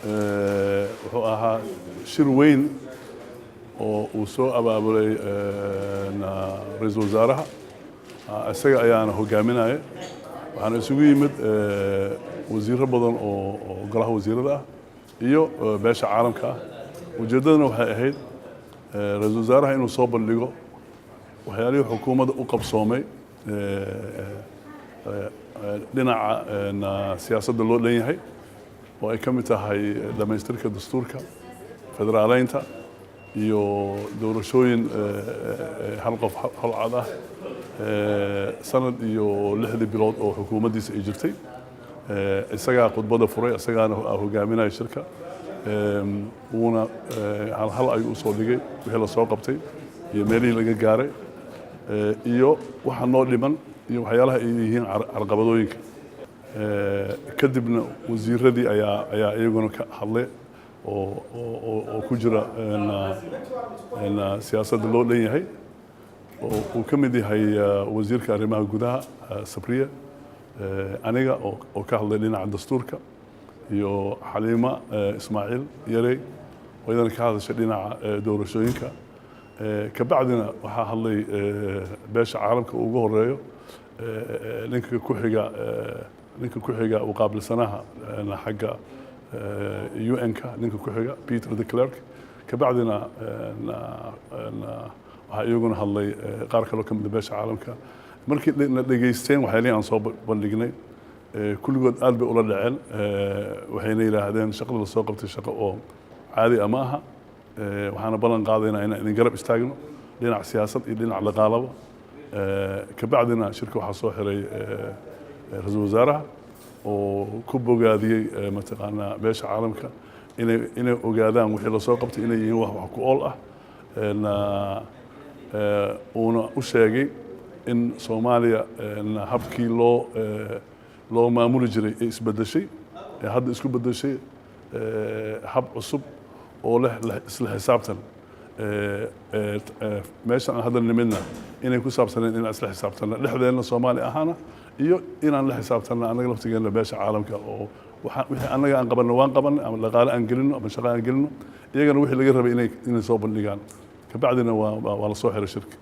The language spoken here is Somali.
wuxuu ahaa shir weyn oo uu soo abaabulay ra'iisul wasaaraha isaga ayaana hogaaminaya waxaana isugu yimid wasiirro badan oo golaha wasiirada ah iyo beesha caalamka ah ujeedadana waxay ahayd ra'iisul wasaaraha inuu soo bandhigo waxyaalihii xukuumadda u qabsoomay dhinaca siyaasadda loo dhan yahay oo ay ka mid tahay dhamaystirka dastuurka federaaleynta iyo doorashooyin hal qof hal cod ah sanad iyo 6 bilood oo xukuumaddiisa ay jirtay isagaa khudbada furay isagaana hogaaminaya shirka wuuna hal ayuu u soo dhigay wixii la soo qabtay iyo meelihii laga gaaray iyo waxa noo dhiman iyo waxyaalaha ay yihiin carqabadooyinka kadibna wasiiradii ayaa iyaguna ka hadlay oo ku jira siyaasadda loo dhan yahay oo uu ka mid yahay wasiirka arrimaha gudaha Sabriya aniga oo ka hadlay dhinaca dastuurka iyo Xaliima Ismaaciil Yarey oo iyadana ka hadashay dhinaca doorashooyinka ka bacdina waxaa hadlay beesha caalamka ugu horeeyo ninka ku xiga u qaabilsanaha xagga UN-ka ninka ku xiga Peter de Klerk ka bacdina waxaa iyaguna hadlay qaar kaloo ka mid ah beesha caalamka markii la dhageysteen waxyaalihii aan soo bandhignay kulligood aad bay ula dhaceen waxayna yidhaahdeen shaqada la soo qabtay shaqo oo caadi ama aha waxaana ballan qaadaynaa inaan idin garab istaagno dhinac siyaasad iyo dhinac dhaqaalaba ka bacdina shirka waxaa soo xiray ra'iisul wasaaraha oo ku bogaadiyey mataqaanaa beesha caalamka inay ogaadaan wixii la soo qabtay inay yihiin wax ku ool ah uuna u sheegay in Soomaaliya habkii loo maamuli jiray ay isbedeshay hadda isku bedeshay hab cusub oo leh isla xisaabtan meeshan hadda nimidna inay ku saabsaneen in isla xisaabtana dhexdeena Soomaali ahaana iyo inaan la xisaabtana anaga laftigeena beesha caalamka oo wixii anaga aan qabanno waan qabanay ama dhaqaale aan gelino ama shaqo aan gelino iyagana wixii laga rabay inay soo bandhigaan ka bacdina waa la soo xiray shirka